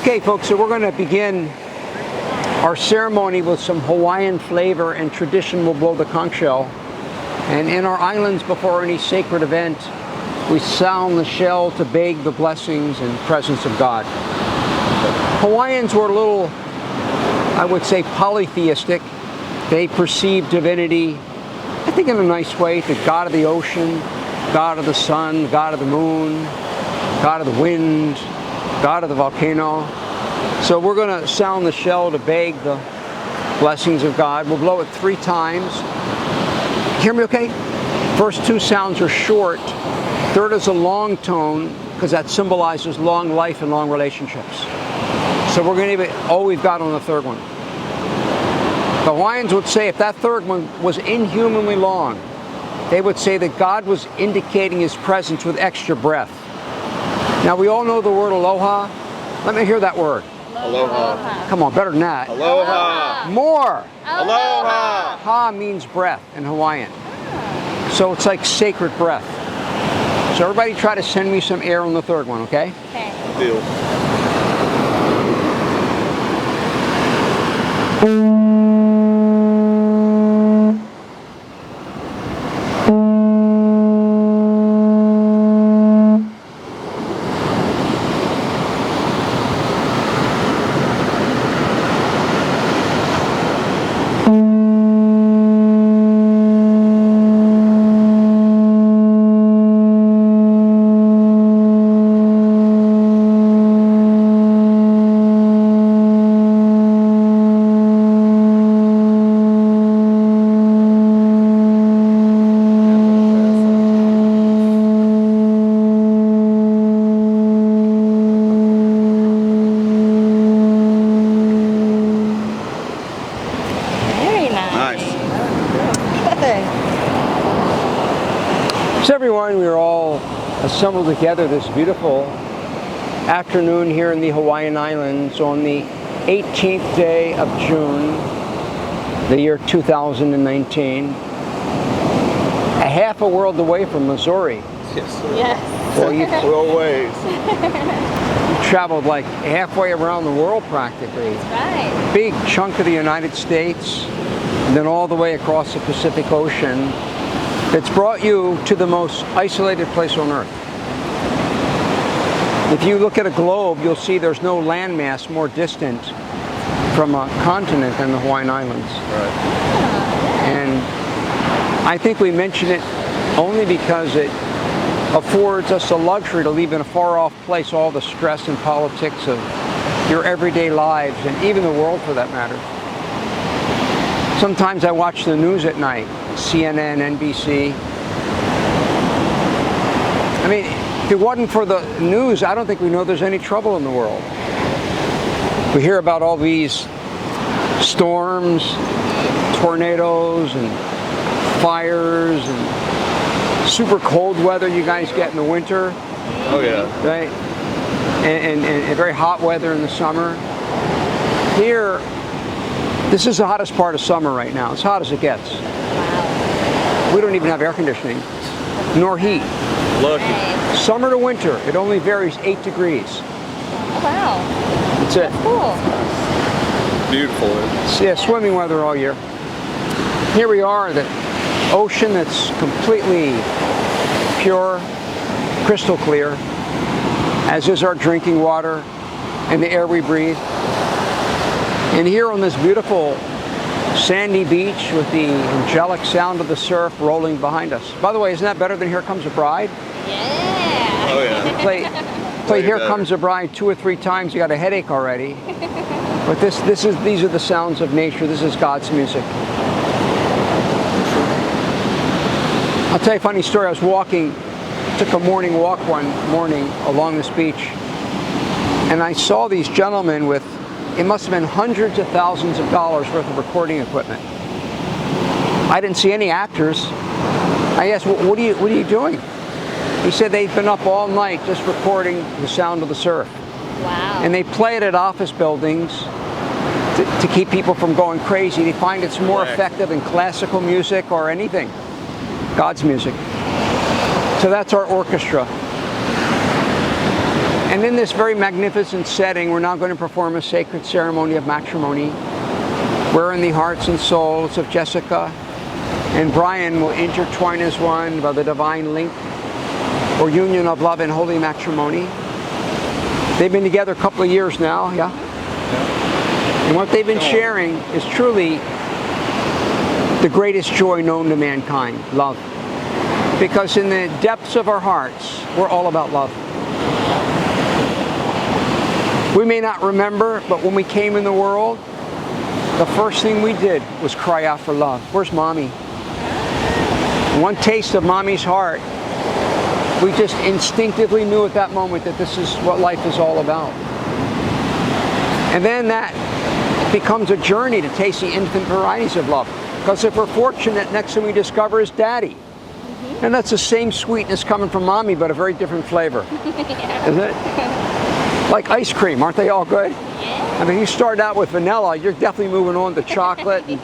Okay, folks, so we're going to begin our ceremony with some Hawaiian flavor and tradition. We'll blow the conch shell. And in our islands, before any sacred event, we sound the shell to beg the blessings and presence of God. Hawaiians were a little, I would say, polytheistic. They perceived divinity, I think in a nice way, the God of the ocean, God of the sun, God of the moon, God of the wind, God of the volcano. So we're going to sound the shell to beg the blessings of God. We'll blow it 3 times. Hear me okay? First 2 sounds are short. Third is a long tone because that symbolizes long life and long relationships. So we're going to give it all we've got on the third one. The Hawaiians would say if that third one was inhumanly long, they would say that God was indicating His presence with extra breath. Now we all know the word aloha. Let me hear that word. Aloha. Come on, better than that. Aloha. More. Aloha. Ha means breath in Hawaiian. So it's like sacred breath. So everybody try to send me some air on the third one, okay? Okay. Deal. So everyone, we're all assembled together this beautiful afternoon here in the Hawaiian Islands on the 18th day of June, the year 2019. A half a world away from Missouri. Yes. Well, you always. traveled like halfway around the world practically. That's right. Big chunk of the United States, and then all the way across the Pacific Ocean. It's brought you to the most isolated place on Earth. If you look at a globe, you'll see there's no landmass more distant from a continent than the Hawaiian Islands. Right. And I think we mention it only because it affords us the luxury to leave in a far-off place all the stress and politics of your everyday lives, and even the world for that matter. Sometimes I watch the news at night, CNN, NBC. I mean, if it wasn't for the news, I don't think we know there's any trouble in the world. We hear about all these storms, tornadoes, and fires, and super cold weather you guys get in the winter. Oh yeah. Right? And very hot weather in the summer. Here, this is the hottest part of summer right now. It's hot as it gets. Wow. We don't even have air conditioning, nor heat. Lucky. Summer to winter, it only varies 8 degrees. Oh, wow. That's it. Cool. Beautiful. Yeah, swimming weather all year. Here we are, the ocean that's completely pure, crystal clear, as is our drinking water and the air we breathe. And here on this beautiful sandy beach with the angelic sound of the surf rolling behind us. By the way, isn't that better than Here Comes a Bride? Yeah. Oh yeah. Play Here Comes a Bride 2 or 3 times, you got a headache already. But these are the sounds of nature. This is God's music. I'll tell you a funny story. I was took a morning walk one morning along this beach, and I saw these gentlemen with, it must have been hundreds of thousands of dollars worth of recording equipment. I didn't see any actors. I asked, what are you doing? He said they've been up all night just recording the sound of the surf. Wow. And they play it at office buildings to keep people from going crazy. They find it's more effective than classical music or anything. God's music. So that's our orchestra. And in this very magnificent setting, we're now going to perform a sacred ceremony of matrimony, wherein the hearts and souls of Jessica and Bryan will intertwine as one by the divine link or union of love and holy matrimony. They've been together a couple of years now, yeah? And what they've been sharing is truly the greatest joy known to mankind, love. Because in the depths of our hearts, we're all about love. We may not remember, but when we came in the world, the first thing we did was cry out for love. Where's Mommy? One taste of Mommy's heart, we just instinctively knew at that moment that this is what life is all about. And then that becomes a journey to taste the infinite varieties of love. Because if we're fortunate, next thing we discover is Daddy. And that's the same sweetness coming from Mommy, but a very different flavor. Isn't it? Like ice cream, aren't they all good? Yeah. I mean, you start out with vanilla, you're definitely moving on to chocolate and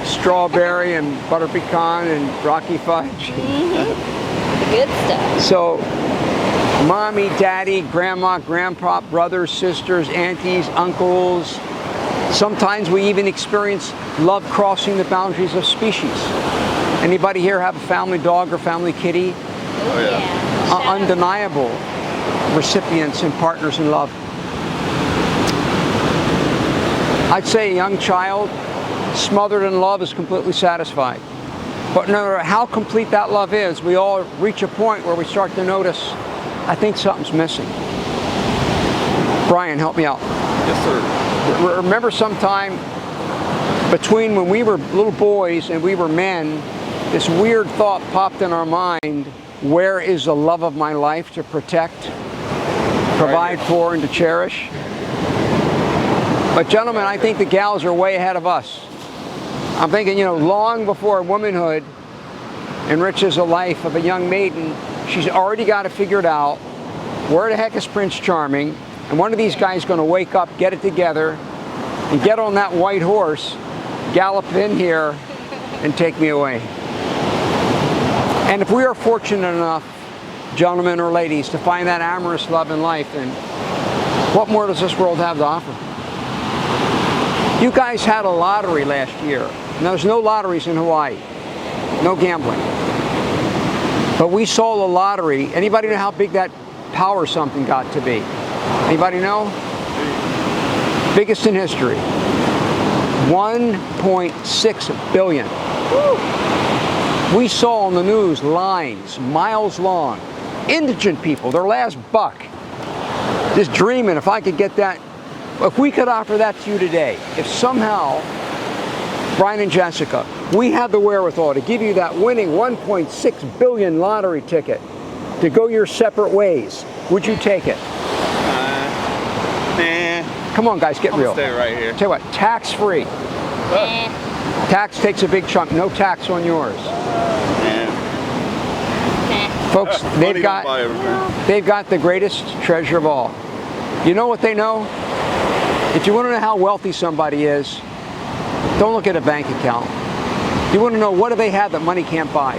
strawberry and butter pecan and rocky fudge. The good stuff. So, Mommy, Daddy, Grandma, Grandpa, brothers, sisters, aunties, uncles. Sometimes we even experience love crossing the boundaries of species. Anybody here have a family dog or family kitty? Oh, yeah. Undeniable recipients and partners in love. I'd say a young child smothered in love is completely satisfied. But no matter how complete that love is, we all reach a point where we start to notice, I think something's missing. Bryan, help me out. Yes, sir. Remember sometime between when we were little boys and we were men, this weird thought popped in our mind, where is the love of my life to protect, provide for, and to cherish? But gentlemen, I think the gals are way ahead of us. I'm thinking, you know, long before womanhood enriches the life of a young maiden, she's already got it figured out. Where the heck is Prince Charming? And one of these guys is going to wake up, get it together, and get on that white horse, gallop in here, and take me away. And if we are fortunate enough, gentlemen or ladies, to find that amorous love in life, then what more does this world have to offer? You guys had a lottery last year. And there's no lotteries in Hawaii. No gambling. But we saw the lottery. Anybody know how big that power something got to be? Anybody know? Biggest in history. 1.6 billion. Woo. We saw on the news lines miles long. Indigent people, their last buck. Just dreaming, if I could get that. If we could offer that to you today, if somehow, Bryan and Jessica, we had the wherewithal to give you that winning 1.6 billion lottery ticket to go your separate ways, would you take it? Nah. Come on, guys, get real. Stay right here. Tell you what, tax-free. Tax takes a big chunk. No tax on yours. Folks, they've got the greatest treasure of all. You know what they know? If you want to know how wealthy somebody is, don't look at a bank account. You want to know, what do they have that money can't buy?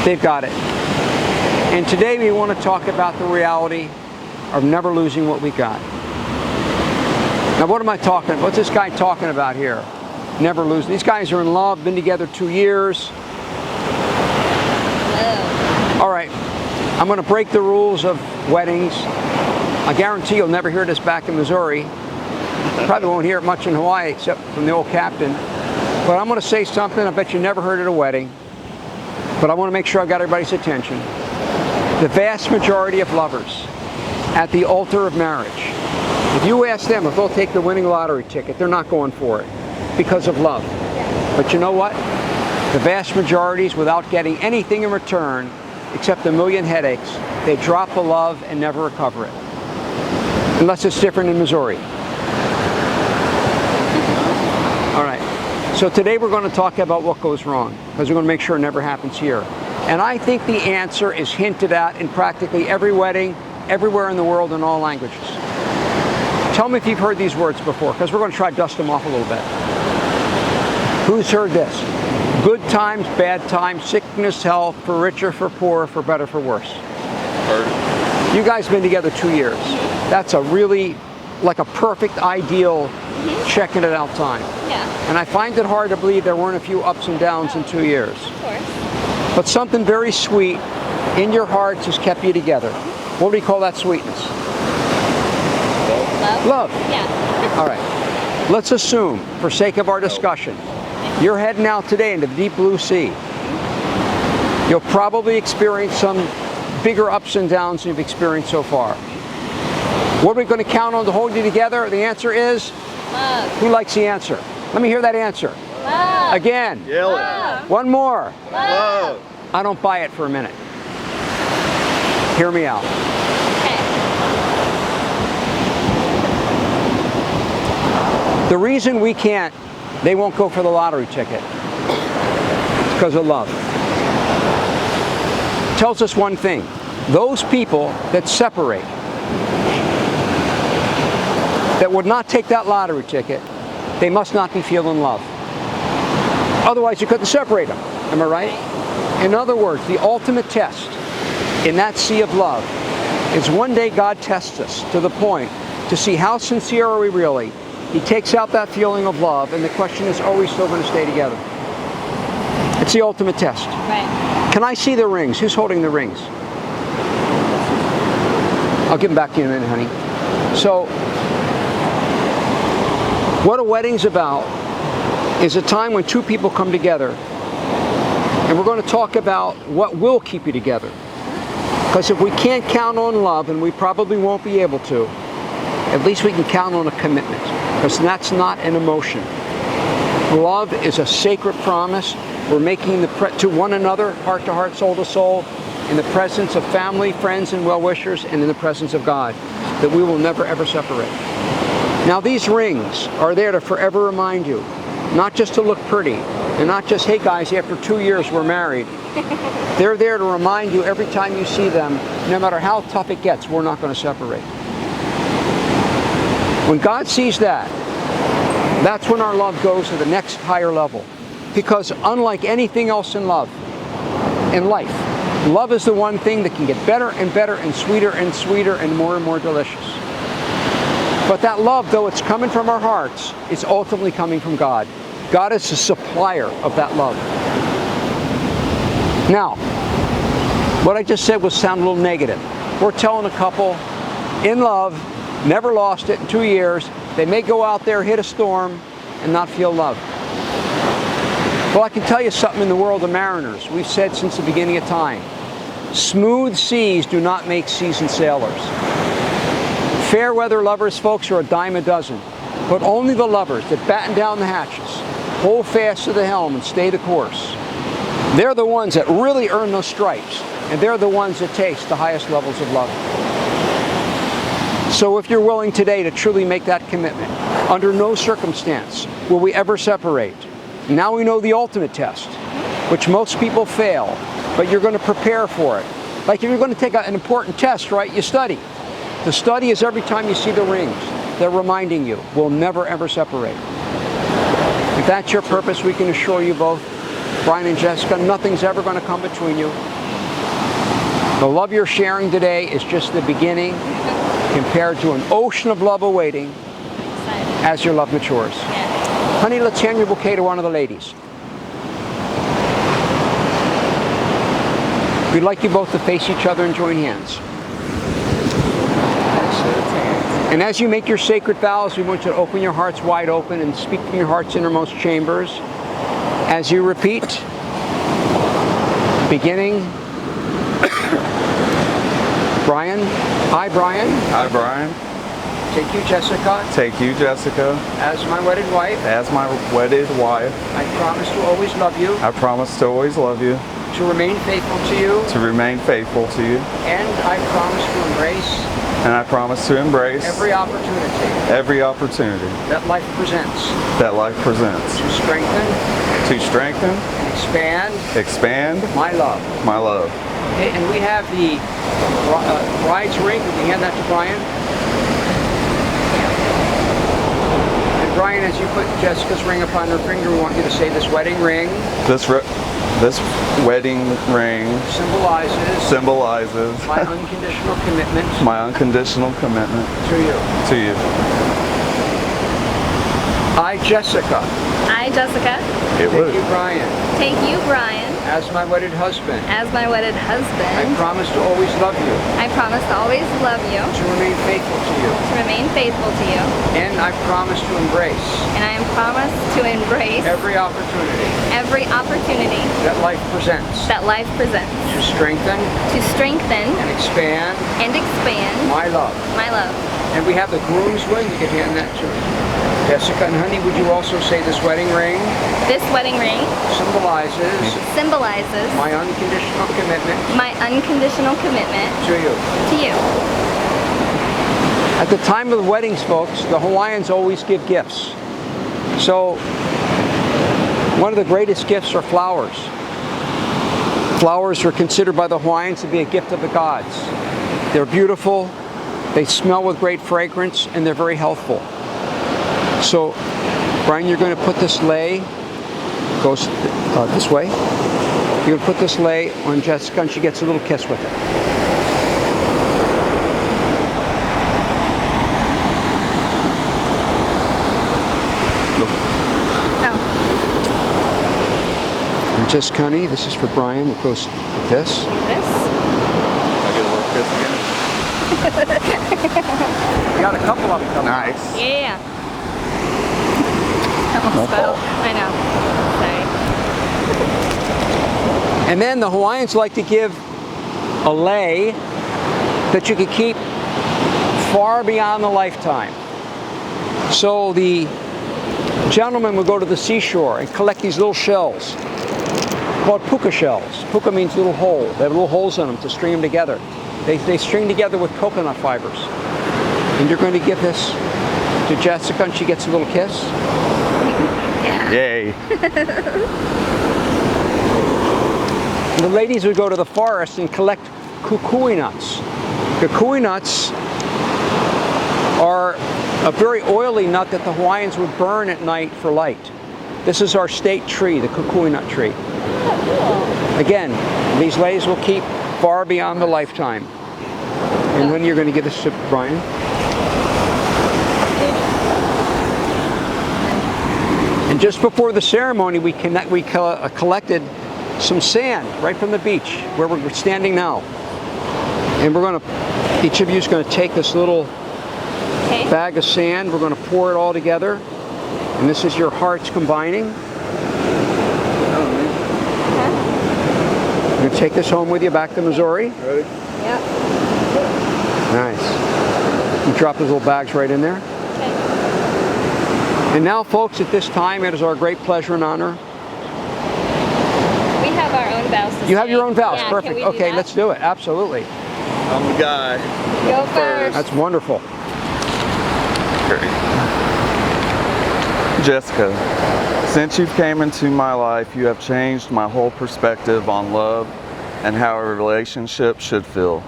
They've got it. And today we want to talk about the reality of never losing what we got. Now, what am I talking about? What's this guy talking about here? Never losing. These guys are in love, been together 2 years. All right, I'm going to break the rules of weddings. I guarantee you'll never hear this back in Missouri. Probably won't hear it much in Hawaii except from the old captain. But I'm going to say something I bet you never heard at a wedding. But I want to make sure I've got everybody's attention. The vast majority of lovers at the altar of marriage, if you ask them if they'll take the winning lottery ticket, they're not going for it because of love. But you know what? The vast majorities, without getting anything in return except a million headaches, they drop the love and never recover it. Unless it's different in Missouri. All right. So today we're going to talk about what goes wrong, because we're going to make sure it never happens here. And I think the answer is hinted at in practically every wedding, everywhere in the world, in all languages. Tell me if you've heard these words before, because we're going to try to dust them off a little bit. Who's heard this? Good times, bad times, sickness, health, for richer, for poor, for better, for worse. Heard it. You guys been together 2 years. That's a really, like a perfect, ideal checking it out time. Yeah, And I find it hard to believe there weren't a few ups and downs in 2 years. of course. But something very sweet in your hearts has kept you together. What do you call that sweetness? Love? Love. Yeah. All right. Let's assume, for sake of our discussion, you're heading out today into the deep blue sea. You'll probably experience some bigger ups and downs than you've experienced so far. What are we going to count on to hold you together? The answer is? Love. Who likes the answer? Let me hear that answer. Love. Again. Yell it. Love. One more. Love. I don't buy it for a minute. Hear me out. Okay. The reason we can't, they won't go for the lottery ticket, it's because of love. It tells us one thing. Those people that separate, that would not take that lottery ticket, they must not be feeling love. Otherwise you couldn't separate them. Am I right? In other words, the ultimate test in that sea of love is one day God tests us to the point to see how sincere are we really. He takes out that feeling of love, and the question is, are we still going to stay together? It's the ultimate test. Right. Can I see the rings? Who's holding the rings? I'll give them back to you in a minute, honey. So, what a wedding's about is a time when two people come together, and we're going to talk about what will keep you together. Because if we can't count on love, and we probably won't be able to, at least we can count on a commitment, because that's not an emotion. Love is a sacred promise. We're making to one another, heart to heart, soul to soul, in the presence of family, friends, and well-wishers, and in the presence of God, that we will never ever separate. Now these rings are there to forever remind you, not just to look pretty, and not just, hey guys, after 2 years we're married. They're there to remind you every time you see them, no matter how tough it gets, we're not going to separate. When God sees that, that's when our love goes to the next higher level. Because unlike anything else in life, love is the one thing that can get better and better and sweeter and more delicious. But that love, though it's coming from our hearts, it's ultimately coming from God. God is the supplier of that love. Now, what I just said would sound a little negative. We're telling a couple in love, never lost it in 2 years, they may go out there, hit a storm, and not feel love. Well, I can tell you something in the world of mariners. We've said since the beginning of time, smooth seas do not make seasoned sailors. Fair weather lovers, folks, are a dime a dozen. But only the lovers that batten down the hatches, hold fast to the helm, and stay the course. They're the ones that really earn those stripes, and they're the ones that taste the highest levels of love. So if you're willing today to truly make that commitment, under no circumstance will we ever separate. Now we know the ultimate test, which most people fail, but you're going to prepare for it. Like if you're going to take an important test, right, you study. The study is every time you see the rings, they're reminding you, we'll never ever separate. If that's your purpose, we can assure you both, Bryan and Jessica, nothing's ever going to come between you. The love you're sharing today is just the beginning compared to an ocean of love awaiting as your love matures. Yeah. Honey, let's hand your bouquet to one of the ladies. We'd like you both to face each other and join hands. And as you make your sacred vows, we want you to open your hearts wide open and speak from your heart's innermost chambers. As you repeat, beginning, Bryan. Hi, Bryan. Hi, Bryan. Take you, Jessica. Take you, Jessica. As my wedded wife. As my wedded wife. I promise to always love you. I promise to always love you. To remain faithful to you. To remain faithful to you. And I promise to embrace. And I promise to embrace. Every opportunity. Every opportunity. That life presents. That life presents. To strengthen. To strengthen. And expand. Expand. My love. My love. Okay, and we have the bride's ring. Can we hand that to Bryan? And Bryan, as you put Jessica's ring upon her finger, we want you to say this wedding ring. This wedding ring symbolizes my unconditional commitment my unconditional commitment to you. to you. I, Jessica, It take would. you, Bryan, take you, Bryan, as my wedded husband. as my wedded I husband. promise to always love you, I promise to always love you, to remain faithful to you, to remain faithful to you, and I promise to embrace and I am promised to embrace every opportunity every opportunity that life presents that life presents to strengthen to strengthen and expand and expand my love. my love. And we have the groom's ring. You can hand that to Jessica. And honey, would you also say this wedding ring This wedding ring symbolizes symbolizes my unconditional commitment my unconditional commitment to you. to you. At the time of the weddings, folks, the Hawaiians always give gifts. So one of the greatest gifts are flowers. Flowers are considered by the Hawaiians to be a gift of the gods. They're beautiful, they smell with great fragrance, and they're very healthful. So, Bryan, you're going to put this lei, goes this way. You're going to put this lei on Jessica, and she gets a little kiss with it. Oh, And just, honey, this is for Bryan. It goes like this. this. I get a little kiss again. We got a couple of them coming. Nice. Yeah. Almost fell. I know. Sorry. And then the Hawaiians like to give a lei that you could keep far beyond the lifetime. So the gentleman would go to the seashore and collect these little shells called puka shells. Puka means little hole. They have little holes in them to string them together. They string together with coconut fibers. And you're going to give this to Jessica, and she gets a little kiss. Yay. The ladies would go to the forest and collect kukui nuts. Kukui nuts are a very oily nut that the Hawaiians would burn at night for light. This is our state tree, the kukui nut tree. Again, these leis will keep far beyond the lifetime. And when you're going to give this to Bryan? And just before the ceremony, we collected some sand right from the beach where we're standing now. And each of you is going to take this little bag of sand. We're going to pour it all together. And this is your hearts combining. You're going to take this home with you back to Missouri. Ready? Yep. Nice. You drop those little bags right in there. Okay. And now, folks, at this time, it is our great pleasure and honor. We have our own vows to You have say. your own vows. Yeah, Perfect. can we do Okay, that? let's do it. Absolutely. I'm the guy. Go first. That's wonderful. Great. Jessica, since you came into my life, you have changed my whole perspective on love and how a relationship should feel.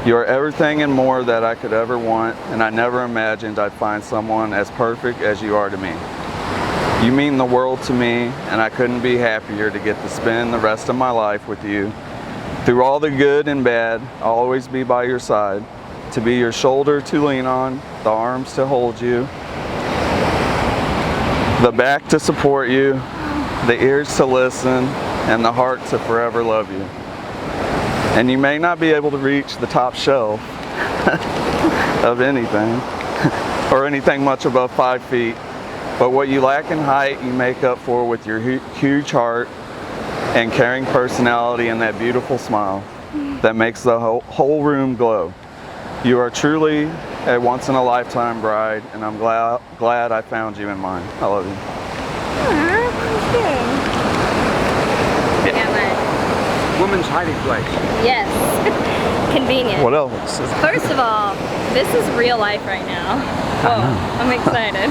You are everything and more that I could ever want, and I never imagined I'd find someone as perfect as you are to me. You mean the world to me, and I couldn't be happier to get to spend the rest of my life with you. Through all the good and bad, I'll always be by your side, to be your shoulder to lean on, the arms to hold you, the back to support you, the ears to listen, and the heart to forever love you. And you may not be able to reach the top shelf of anything, or anything much above 5 feet, but what you lack in height, you make up for with your huge heart and caring personality and that beautiful smile that makes the whole room glow. You are truly a once-in-a-lifetime bride, and I'm glad I found you in mine. I love you. I got mine. Women's hiding place. Yes. Convenient. What else? First of all, this is real life right now. Whoa, I'm excited.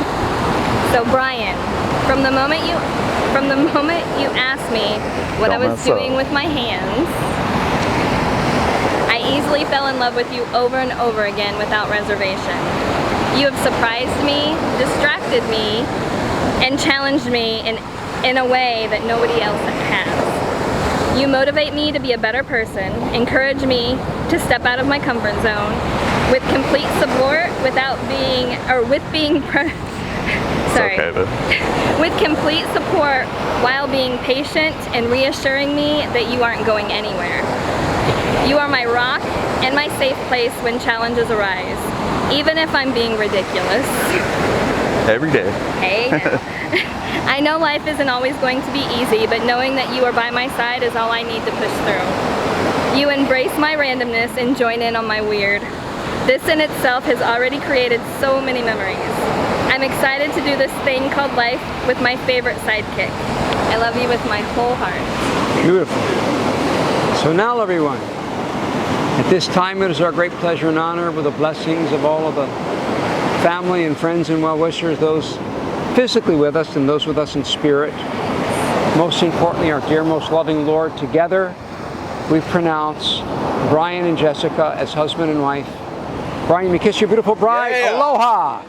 So Bryan, from the moment you asked me what Don't I was mess up. doing with my hands, I easily fell in love with you over and over again without reservation. You have surprised me, distracted me, and challenged me in a way that nobody else has. You motivate me to be a better person, encourage me to step out of my comfort zone with complete support with complete support while being patient and reassuring me that you aren't going anywhere. You are my rock and my safe place when challenges arise, even if I'm being ridiculous. Every day. Hey. I know life isn't always going to be easy, but knowing that you are by my side is all I need to push through. You embrace my randomness and join in on my weird. This in itself has already created so many memories. I'm excited to do this thing called life with my favorite sidekick. I love you with my whole heart. Beautiful. So now, everyone, at this time it is our great pleasure and honor, with the blessings of all of the family and friends and well-wishers, those physically with us and those with us in spirit. Most importantly, our dear, most loving Lord, together we pronounce Bryan and Jessica as husband and wife. Bryan, you may kiss your beautiful bride. Yeah. Aloha!